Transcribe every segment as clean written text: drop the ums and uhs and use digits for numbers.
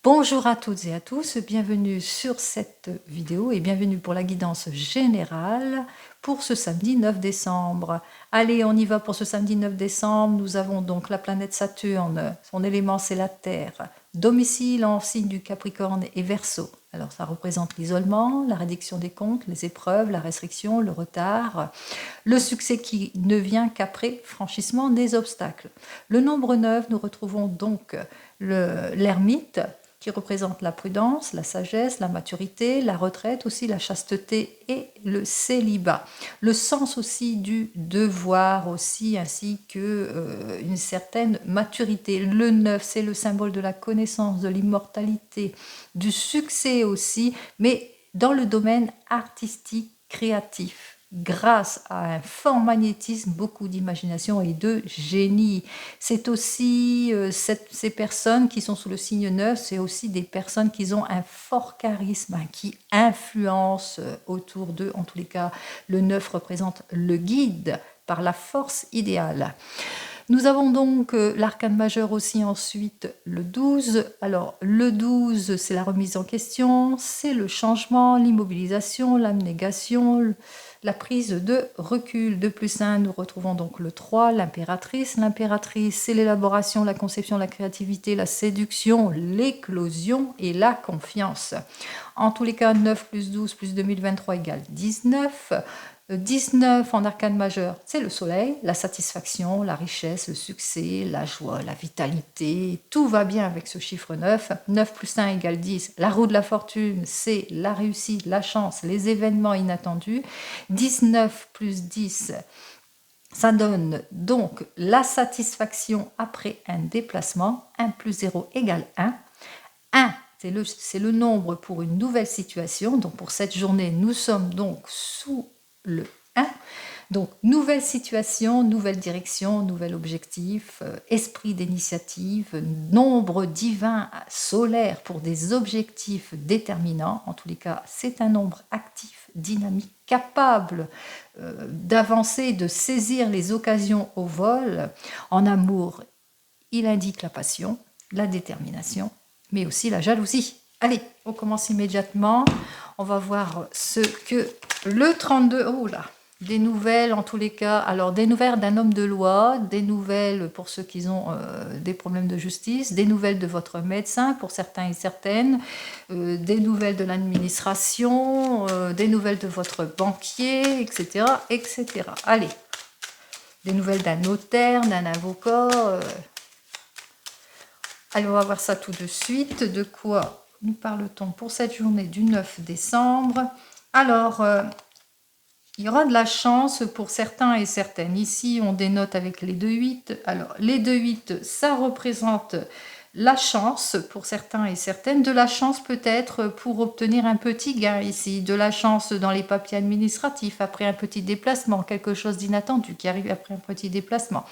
Bonjour à toutes et à tous, bienvenue sur cette vidéo et bienvenue pour la guidance générale pour ce samedi 9 décembre. Allez, on y va pour ce samedi 9 décembre. Nous avons donc la planète Saturne, son élément c'est la Terre, domicile en signe du Capricorne et Verseau. Alors ça représente l'isolement, la réduction des comptes, les épreuves, la restriction, le retard, le succès qui ne vient qu'après franchissement des obstacles. Le nombre 9, nous retrouvons donc l'ermite, qui représente la prudence, la sagesse, la maturité, la retraite aussi, la chasteté et le célibat. Le sens aussi du devoir aussi, ainsi que une certaine maturité. Le 9, c'est le symbole de la connaissance, de l'immortalité, du succès aussi, mais dans le domaine artistique, créatif. Grâce à un fort magnétisme, beaucoup d'imagination et de génie. C'est aussi ces personnes qui sont sous le signe 9, c'est aussi des personnes qui ont un fort charisme, qui influencent autour d'eux. En tous les cas, le 9 représente le guide par la force idéale. Nous avons donc l'arcane majeur aussi ensuite, le 12. Alors, le 12, c'est la remise en question, c'est le changement, l'immobilisation, l'abnégation, la prise de recul. De plus 1, nous retrouvons donc le 3, l'impératrice. L'impératrice, c'est l'élaboration, la conception, la créativité, la séduction, l'éclosion et la confiance. En tous les cas, 9 plus 12 plus 2023 égale 19. 19 en arcane majeur, c'est le soleil, la satisfaction, la richesse, le succès, la joie, la vitalité, tout va bien avec ce chiffre 9. 9 plus 1 égale 10. La roue de la fortune, c'est la réussite, la chance, les événements inattendus. 19 plus 10, ça donne donc la satisfaction après un déplacement. 1 plus 0 égale 1. 1, c'est le nombre pour une nouvelle situation. Donc pour cette journée, nous sommes donc sous le 1. Donc, nouvelle situation, nouvelle direction, nouvel objectif, esprit d'initiative, nombre divin solaire pour des objectifs déterminants. En tous les cas, c'est un nombre actif, dynamique, capable d'avancer, de saisir les occasions au vol. En amour, il indique la passion, la détermination, mais aussi la jalousie. Allez, on commence immédiatement. On va voir ce que le 32... Oh là, des nouvelles en tous les cas. Alors, des nouvelles d'un homme de loi, des nouvelles pour ceux qui ont des problèmes de justice, des nouvelles de votre médecin pour certains et certaines, des nouvelles de l'administration, des nouvelles de votre banquier, etc., etc. Allez, des nouvelles d'un notaire, d'un avocat... Allez, on va voir ça tout de suite. De quoi nous parle-t-on pour cette journée du 9 décembre? Alors, il y aura de la chance pour certains et certaines. Ici, on dénote avec les 2-8. Alors, les 2-8, ça représente la chance pour certains et certaines. De la chance peut-être pour obtenir un petit gain ici. De la chance dans les papiers administratifs après un petit déplacement. Quelque chose d'inattendu qui arrive après un petit déplacement.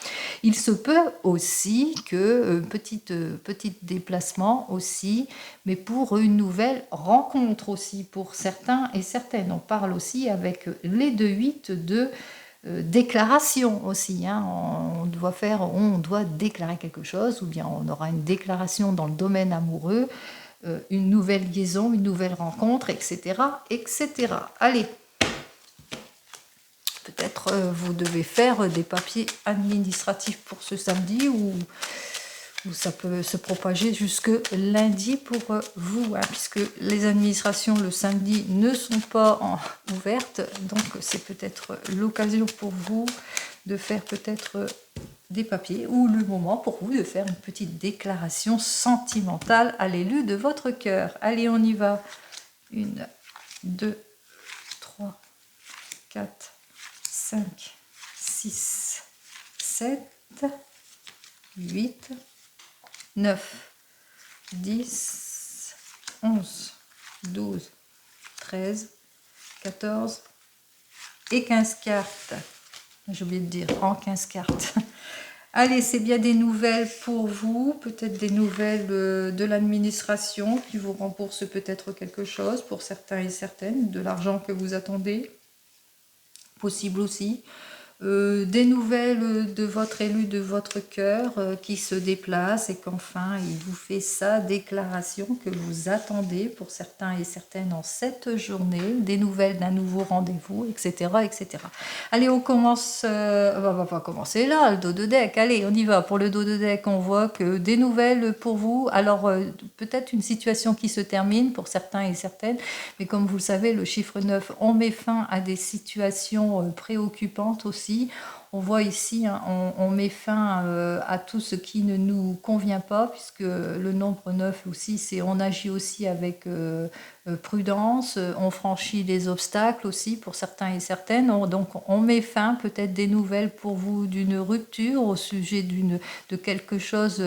Il se peut aussi que petit déplacement aussi, mais pour une nouvelle rencontre aussi pour certains et certaines. On parle aussi avec les 2-8 de déclaration aussi, hein. On doit déclarer quelque chose, ou bien on aura une déclaration dans le domaine amoureux, une nouvelle liaison, une nouvelle rencontre, etc., etc. Allez, peut-être vous devez faire des papiers administratifs pour ce samedi, ou ça peut se propager jusque lundi pour vous, hein, puisque les administrations le samedi ne sont pas ouvertes, donc c'est peut-être l'occasion pour vous de faire peut-être des papiers, ou le moment pour vous de faire une petite déclaration sentimentale à l'élu de votre cœur. Allez, on y va. 1, 2, 3, 4, 5, 6, 7, 8, 9, 10, 11, 12, 13, 14 et 15 cartes. J'ai oublié de dire en 15 cartes. Allez, c'est bien des nouvelles pour vous, peut-être des nouvelles de l'administration qui vous rembourse peut-être quelque chose pour certains et certaines, de l'argent que vous attendez, possible aussi. des nouvelles de votre élu, de votre cœur qui se déplace et qu'enfin il vous fait sa déclaration que vous attendez pour certains et certaines en cette journée, des nouvelles d'un nouveau rendez-vous, etc., etc. Allez, on commence, on va pas commencer là, le dos de deck, allez, on y va. Pour le dos de deck, on voit que des nouvelles pour vous, alors peut-être une situation qui se termine pour certains et certaines, mais comme vous le savez, le chiffre 9, on met fin à des situations préoccupantes aussi. On voit ici, hein, on met fin à tout ce qui ne nous convient pas, puisque le nombre 9 aussi, c'est on agit aussi avec prudence, on franchit les obstacles aussi pour certains et certaines. Donc on met fin, peut-être des nouvelles pour vous d'une rupture au sujet de quelque chose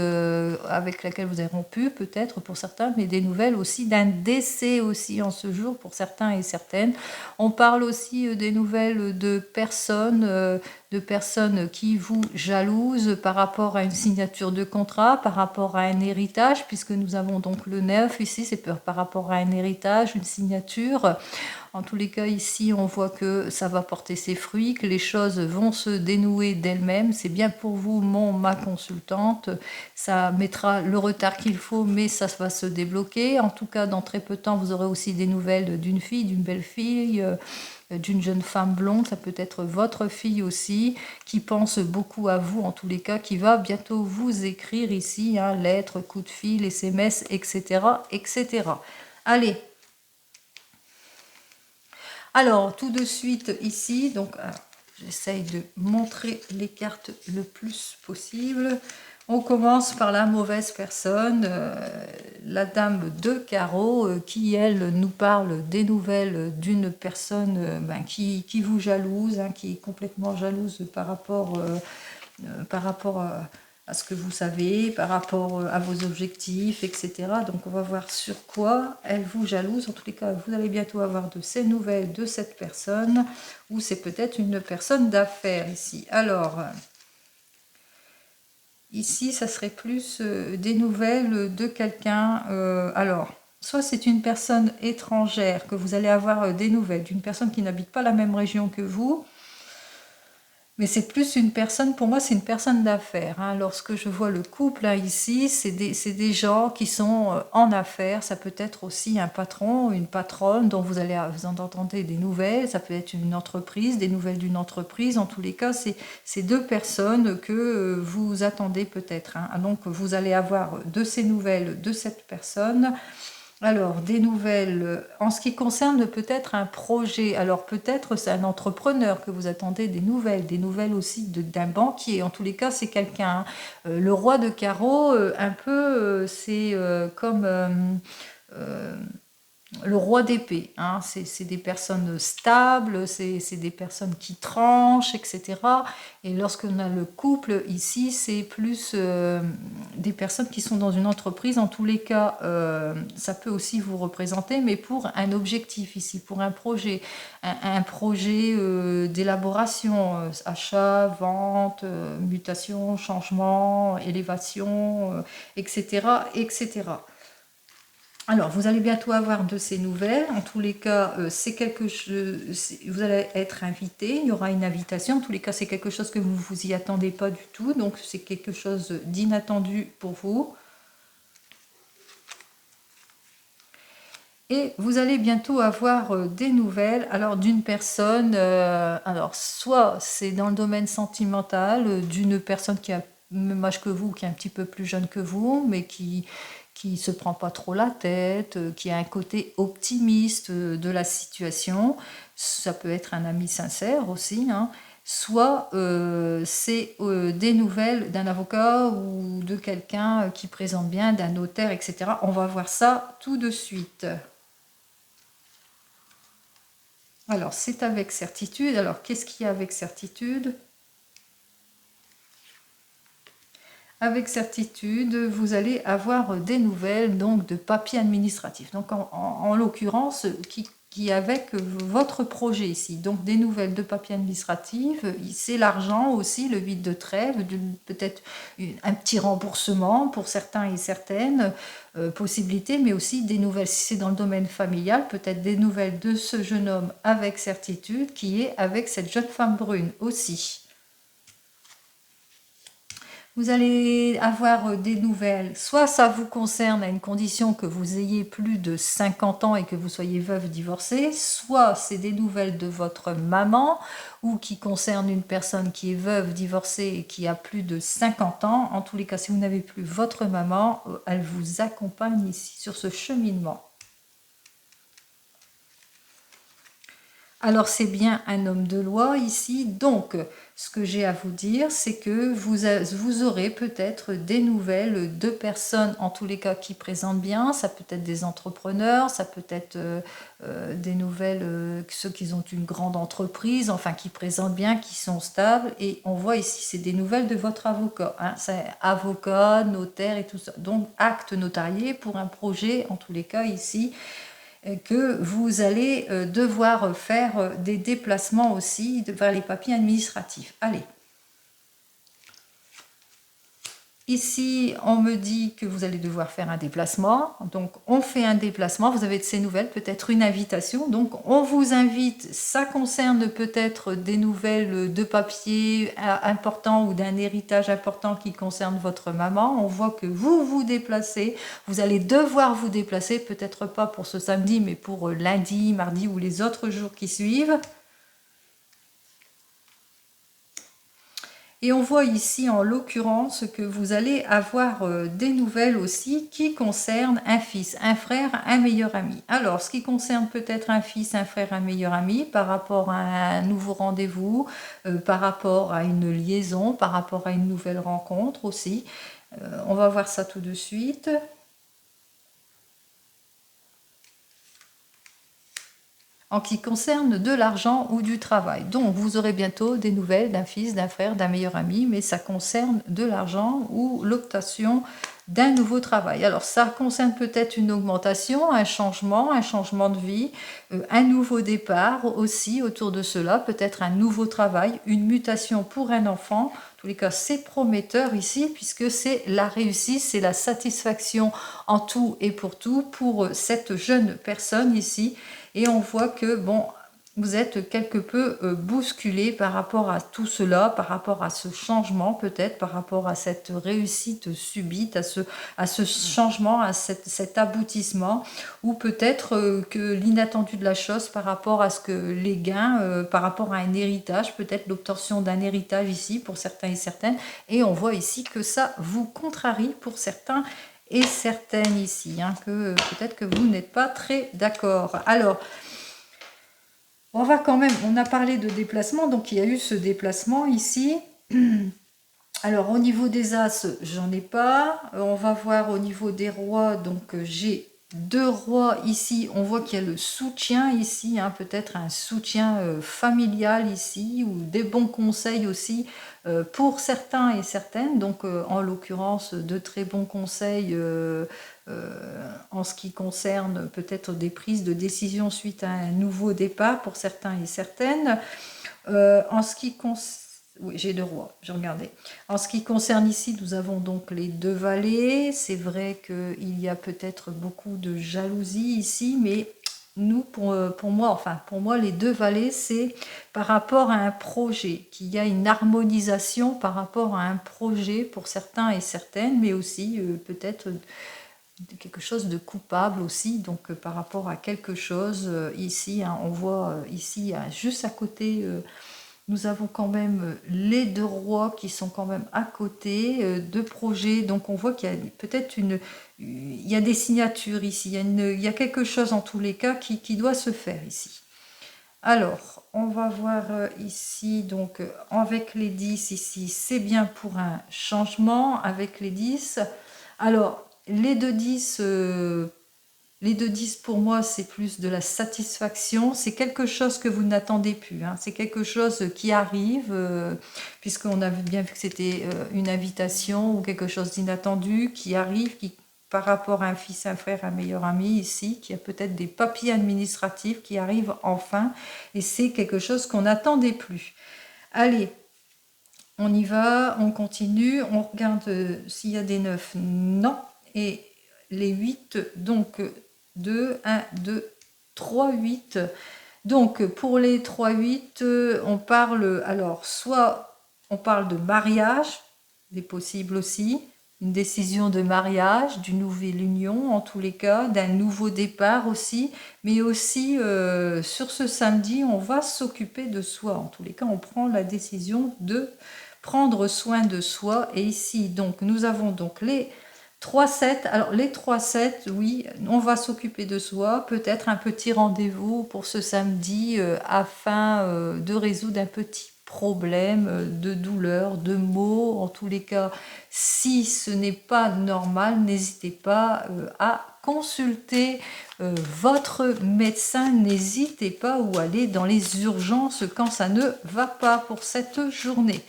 avec laquelle vous avez rompu, peut-être pour certains, mais des nouvelles aussi d'un décès aussi en ce jour pour certains et certaines. On parle aussi des nouvelles de personnes qui vous jalousent par rapport à une signature de contrat, par rapport à un héritage, puisque nous avons donc le 9 ici, c'est par rapport à un héritage, une signature. En tous les cas, ici, on voit que ça va porter ses fruits, que les choses vont se dénouer d'elles-mêmes. C'est bien pour vous, ma consultante. Ça mettra le retard qu'il faut, mais ça va se débloquer. En tout cas, dans très peu de temps, vous aurez aussi des nouvelles d'une fille, d'une belle fille, d'une jeune femme blonde. Ça peut être votre fille aussi, qui pense beaucoup à vous, en tous les cas, qui va bientôt vous écrire ici, hein, lettres, coups de fil, SMS, etc., etc. Allez. Alors, tout de suite ici, donc j'essaye de montrer les cartes le plus possible. On commence par la mauvaise personne, la dame de carreau, qui, elle, nous parle des nouvelles d'une personne qui vous jalouse, hein, qui est complètement jalouse par rapport à ce que vous savez, par rapport à vos objectifs, etc. Donc on va voir sur quoi elle vous jalouse. En tous les cas, vous allez bientôt avoir de ces nouvelles de cette personne, ou c'est peut-être une personne d'affaires ici. Alors, ici, ça serait plus des nouvelles de quelqu'un. Alors, soit c'est une personne étrangère que vous allez avoir des nouvelles, d'une personne qui n'habite pas la même région que vous, mais c'est plus une personne, pour moi, c'est une personne d'affaires. Hein. Lorsque je vois le couple là, ici, c'est des gens qui sont en affaires. Ça peut être aussi un patron, une patronne dont vous en entendez des nouvelles. Ça peut être une entreprise, des nouvelles d'une entreprise. En tous les cas, c'est deux personnes que vous attendez peut-être. Hein. Donc, vous allez avoir de ces nouvelles de cette personne. Alors, des nouvelles, en ce qui concerne peut-être un projet, alors peut-être c'est un entrepreneur que vous attendez des nouvelles aussi d'un banquier, en tous les cas c'est quelqu'un, le roi de carreau, un peu, c'est comme le roi d'épée, hein, c'est des personnes stables, c'est des personnes qui tranchent, etc. Et lorsqu'on a le couple ici, c'est plus des personnes qui sont dans une entreprise. En tous les cas, ça peut aussi vous représenter, mais pour un objectif ici, pour un projet, un projet d'élaboration, achat, vente, mutation, changement, élévation, etc., etc. Alors, vous allez bientôt avoir de ces nouvelles. En tous les cas, c'est quelque chose. Vous allez être invité. Il y aura une invitation. En tous les cas, c'est quelque chose que vous ne vous y attendez pas du tout. Donc, c'est quelque chose d'inattendu pour vous. Et vous allez bientôt avoir des nouvelles. Alors, d'une personne. Alors, soit c'est dans le domaine sentimental, d'une personne qui a le même âge que vous, qui est un petit peu plus jeune que vous, mais qui se prend pas trop la tête, qui a un côté optimiste de la situation. Ça peut être un ami sincère aussi, hein. Soit c'est des nouvelles d'un avocat ou de quelqu'un qui présente bien, d'un notaire, etc. On va voir ça tout de suite. Alors, c'est avec certitude. Alors, qu'est-ce qu'il y a avec certitude ? Avec certitude, vous allez avoir des nouvelles donc de papiers administratifs. Donc en l'occurrence, qui avec votre projet ici. Donc des nouvelles de papiers administratifs, c'est l'argent aussi, le vide de trêve, peut-être un petit remboursement pour certains et certaines possibilités, mais aussi des nouvelles, si c'est dans le domaine familial, peut-être des nouvelles de ce jeune homme avec certitude qui est avec cette jeune femme brune aussi. Vous allez avoir des nouvelles, soit ça vous concerne à une condition que vous ayez plus de 50 ans et que vous soyez veuve divorcée, soit c'est des nouvelles de votre maman ou qui concernent une personne qui est veuve divorcée et qui a plus de 50 ans. En tous les cas, si vous n'avez plus votre maman, elle vous accompagne ici sur ce cheminement. Alors c'est bien un homme de loi ici, donc ce que j'ai à vous dire, c'est que vous aurez peut-être des nouvelles de personnes, en tous les cas qui présentent bien, ça peut être des entrepreneurs, ça peut être des nouvelles, ceux qui ont une grande entreprise, enfin qui présentent bien, qui sont stables, et on voit ici, c'est des nouvelles de votre avocat, hein, c'est avocat, notaire et tout ça, donc acte notarié pour un projet, en tous les cas ici, que vous allez devoir faire des déplacements aussi vers les papiers administratifs. Allez. Ici, on me dit que vous allez devoir faire un déplacement. Donc, on fait un déplacement. Vous avez de ces nouvelles, peut-être une invitation. Donc, on vous invite. Ça concerne peut-être des nouvelles de papier importants ou d'un héritage important qui concerne votre maman. On voit que vous vous déplacez. Vous allez devoir vous déplacer, peut-être pas pour ce samedi, mais pour lundi, mardi ou les autres jours qui suivent. Et on voit ici en l'occurrence que vous allez avoir des nouvelles aussi qui concernent un fils, un frère, un meilleur ami. Alors, ce qui concerne peut-être un fils, un frère, un meilleur ami par rapport à un nouveau rendez-vous, par rapport à une liaison, par rapport à une nouvelle rencontre aussi. On va voir ça tout de suite. En ce qui concerne de l'argent ou du travail. Donc, vous aurez bientôt des nouvelles d'un fils, d'un frère, d'un meilleur ami, mais ça concerne de l'argent ou l'obtention d'un nouveau travail. Alors, ça concerne peut-être une augmentation, un changement de vie, un nouveau départ aussi autour de cela, peut-être un nouveau travail, une mutation pour un enfant. En tous les cas, c'est prometteur ici, puisque c'est la réussite, c'est la satisfaction en tout et pour tout pour cette jeune personne ici. Et on voit que, bon, vous êtes quelque peu bousculé par rapport à tout cela, par rapport à ce changement peut-être, par rapport à cette réussite subite, à ce changement, à cet aboutissement, ou peut-être que l'inattendu de la chose par rapport à ce que les gains, par rapport à un héritage, peut-être l'obtention d'un héritage ici pour certains et certaines, et on voit ici que ça vous contrarie pour certains et certaines ici, hein, que peut-être que vous n'êtes pas très d'accord. Alors, on va quand même, on a parlé de déplacement, donc il y a eu ce déplacement ici. Alors, au niveau des As, j'en ai pas. On va voir au niveau des rois, donc j'ai 2 rois ici. On voit qu'il y a le soutien ici, hein, peut-être un soutien familial ici, ou des bons conseils aussi pour certains et certaines. Donc, en l'occurrence, de très bons conseils en ce qui concerne peut-être des prises de décision suite à un nouveau départ pour certains et certaines. En ce qui concerne... Oui, j'ai 2 rois, j'ai regardé. En ce qui concerne ici, nous avons donc les 2 valets. C'est vrai qu'il y a peut-être beaucoup de jalousie ici, mais nous, pour moi, les 2 valets, c'est par rapport à un projet, qu'il y a une harmonisation par rapport à un projet pour certains et certaines, mais aussi peut-être quelque chose de coupable aussi, donc par rapport à quelque chose ici, hein, on voit ici, juste à côté... nous avons quand même les 2 rois qui sont quand même à côté, 2 projets. Donc on voit qu'il y a peut-être il y a des signatures ici. Il y a quelque chose en tous les cas qui doit se faire ici. Alors, on va voir ici, donc avec les 10 ici, c'est bien pour un changement avec les 10. Alors, les 2-10... les 2-10 pour moi, c'est plus de la satisfaction. C'est quelque chose que vous n'attendez plus. Hein. C'est quelque chose qui arrive, puisqu'on a bien vu que c'était une invitation ou quelque chose d'inattendu qui arrive, qui, par rapport à un fils, un frère, un meilleur ami ici, qui a peut-être des papiers administratifs qui arrivent enfin. Et c'est quelque chose qu'on n'attendait plus. Allez, on y va, on continue, on regarde s'il y a des 9. Non. Et les 8, donc... 2, 1, 2, 3, 8. Donc, pour les 3, 8, on parle, alors, soit on parle de mariage, il est possible aussi. Une décision de mariage, d'une nouvelle union en tous les cas, d'un nouveau départ aussi, mais aussi sur ce samedi, on va s'occuper de soi. En tous les cas, on prend la décision de prendre soin de soi. Et ici, donc, nous avons donc les 3-7. Alors, les 3-7, oui, on va s'occuper de soi. Peut-être un petit rendez-vous pour ce samedi afin de résoudre un petit problème de douleur, de maux. En tous les cas, si ce n'est pas normal, n'hésitez pas à consulter votre médecin. N'hésitez pas ou aller dans les urgences quand ça ne va pas pour cette journée.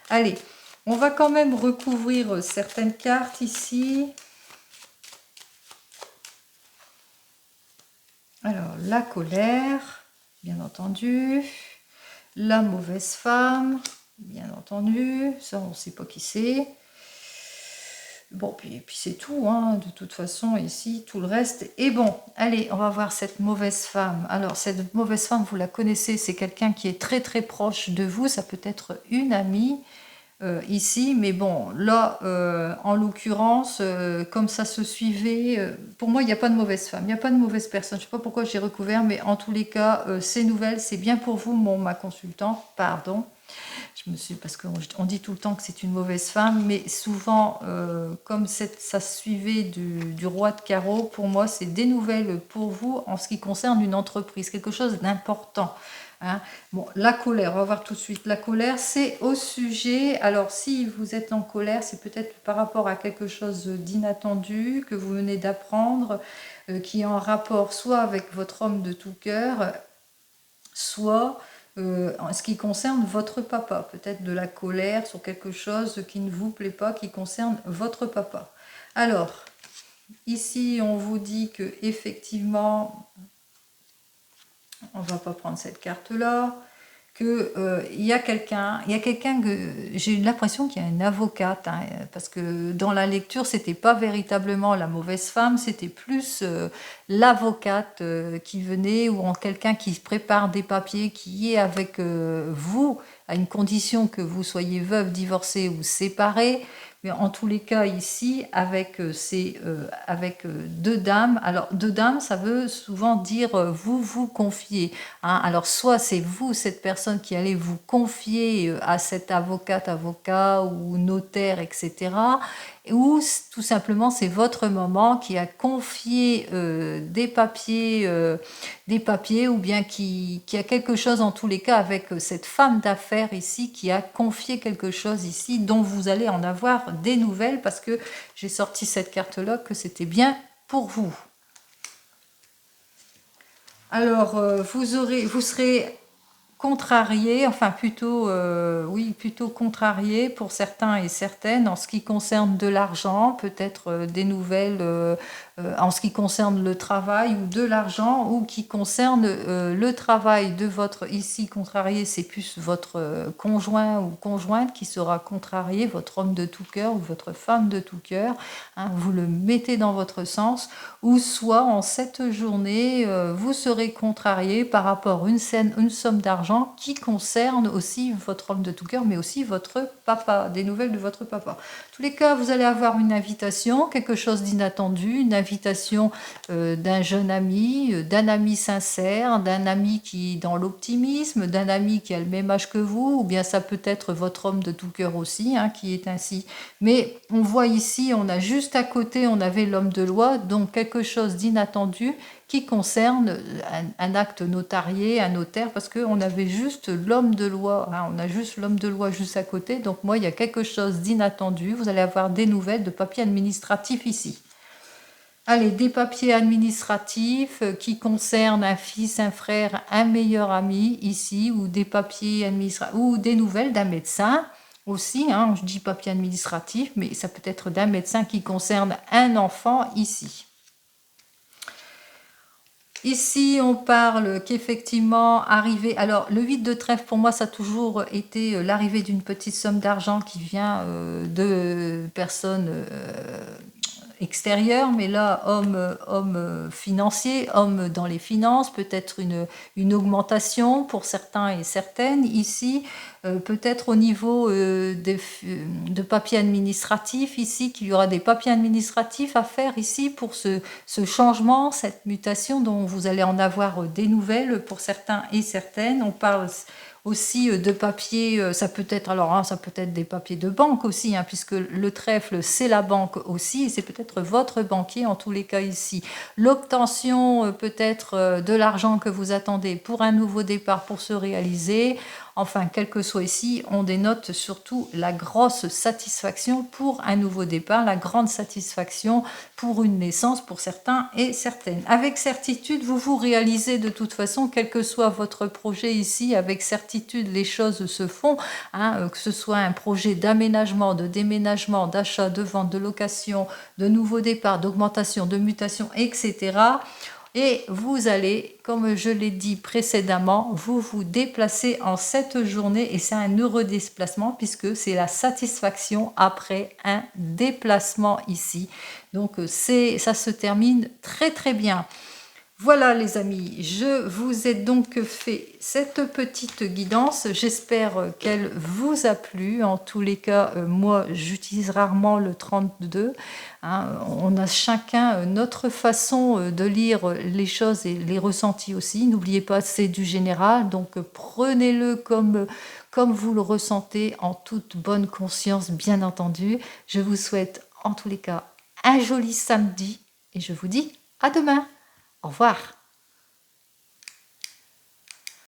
Allez, on va quand même recouvrir certaines cartes ici. Alors, la colère, bien entendu. La mauvaise femme, bien entendu. Ça, on ne sait pas qui c'est. Bon, puis c'est tout, hein. De toute façon, ici, tout le reste est bon. Allez, on va voir cette mauvaise femme. Alors, cette mauvaise femme, vous la connaissez, c'est quelqu'un qui est très très proche de vous. Ça peut être une amie. Ici, mais bon, là, en l'occurrence, comme ça se suivait, pour moi, il n'y a pas de mauvaise femme, il n'y a pas de mauvaise personne. Je ne sais pas pourquoi j'ai recouvert, mais en tous les cas, ces nouvelles, c'est bien pour vous, ma consultante, pardon. Parce qu'on dit tout le temps que c'est une mauvaise femme, mais souvent, comme ça suivait du roi de carreau, pour moi, c'est des nouvelles pour vous en ce qui concerne une entreprise, quelque chose d'important. Hein. Bon, la colère, on va voir tout de suite. La colère, c'est au sujet. Alors, si vous êtes en colère, c'est peut-être par rapport à quelque chose d'inattendu que vous venez d'apprendre, qui est en rapport soit avec votre homme de tout cœur, soit en ce qui concerne votre papa. Peut-être de la colère sur quelque chose qui ne vous plaît pas, qui concerne votre papa. Alors, ici, on vous dit que effectivement, on ne va pas prendre cette carte-là, que il y a quelqu'un que j'ai eu l'impression qu'il y a une avocate, hein, parce que dans la lecture, c'était pas véritablement la mauvaise femme, c'était plus l'avocate qui venait, ou en quelqu'un qui prépare des papiers, qui est avec vous, à une condition que vous soyez veuve, divorcée ou séparée. Mais en tous les cas, ici, avec deux dames. Alors, deux dames, ça veut souvent dire vous vous confiez. Hein. Alors, soit c'est vous, cette personne, qui allez vous confier à cette avocat ou notaire, etc. Ou tout simplement, c'est votre maman qui a confié des papiers, ou bien qui a quelque chose en tous les cas avec cette femme d'affaires ici, qui a confié quelque chose ici, dont vous allez en avoir des nouvelles, parce que j'ai sorti cette carte-là, que c'était bien pour vous. Alors, vous serez contrarié, enfin plutôt, oui, plutôt contrarié pour certains et certaines en ce qui concerne de l'argent, peut-être des nouvelles en ce qui concerne le travail ou de l'argent, ou qui concerne le travail de votre, ici contrarié, c'est plus votre conjoint ou conjointe qui sera contrarié, votre homme de tout cœur ou votre femme de tout cœur, hein, vous le mettez dans votre sens, ou soit en cette journée, vous serez contrarié par rapport à une somme d'argent qui concerne aussi votre homme de tout cœur, mais aussi votre papa, des nouvelles de votre papa. En tous les cas, vous allez avoir une invitation, quelque chose d'inattendu, une invitation d'un jeune ami, d'un ami sincère, d'un ami qui est dans l'optimisme, d'un ami qui a le même âge que vous, ou bien ça peut être votre homme de tout cœur aussi, hein, qui est ainsi. Mais on voit ici, on a juste à côté, on avait l'homme de loi, donc quelque chose d'inattendu qui concerne un acte notarié, un notaire, parce qu'on avait juste l'homme de loi, hein, on a juste l'homme de loi juste à côté, donc moi il y a quelque chose d'inattendu, vous allez avoir des nouvelles de papiers administratifs ici. Allez, des papiers administratifs qui concernent un fils, un frère, un meilleur ami ici, ou des papiers administratifs, ou des nouvelles d'un médecin aussi, hein, je dis papier administratif, mais ça peut être d'un médecin qui concerne un enfant ici. Ici, on parle qu'effectivement, arriver... Alors, le 8 de trèfle, pour moi, ça a toujours été l'arrivée d'une petite somme d'argent qui vient de personnes extérieur, mais là, homme financier, homme dans les finances, peut-être une augmentation pour certains et certaines ici, peut-être au niveau de papiers administratifs ici, qu'il y aura des papiers administratifs à faire ici pour ce changement, cette mutation dont vous allez en avoir des nouvelles pour certains et certaines. On parle aussi de papiers, ça peut être alors ça peut être des papiers de banque aussi, hein, puisque le trèfle c'est la banque aussi, et c'est peut-être votre banquier en tous les cas ici. L'obtention peut-être de l'argent que vous attendez pour un nouveau départ pour se réaliser. Enfin, quel que soit ici, on dénote surtout la grosse satisfaction pour un nouveau départ, la grande satisfaction pour une naissance pour certains et certaines. Avec certitude, vous vous réalisez de toute façon, quel que soit votre projet ici, avec certitude, les choses se font, hein, que ce soit un projet d'aménagement, de déménagement, d'achat, de vente, de location, de nouveau départ, d'augmentation, de mutation, etc. Et vous allez, comme je l'ai dit précédemment, vous déplacer en cette journée, et c'est un heureux déplacement puisque c'est la satisfaction après un déplacement ici. Donc ça se termine très très bien. Voilà les amis, je vous ai donc fait cette petite guidance, j'espère qu'elle vous a plu. En tous les cas, moi j'utilise rarement le 32, hein. On a chacun notre façon de lire les choses et les ressentis aussi. N'oubliez pas, c'est du général, donc prenez-le comme vous le ressentez, en toute bonne conscience bien entendu. Je vous souhaite en tous les cas un joli samedi et je vous dis à demain. Au revoir.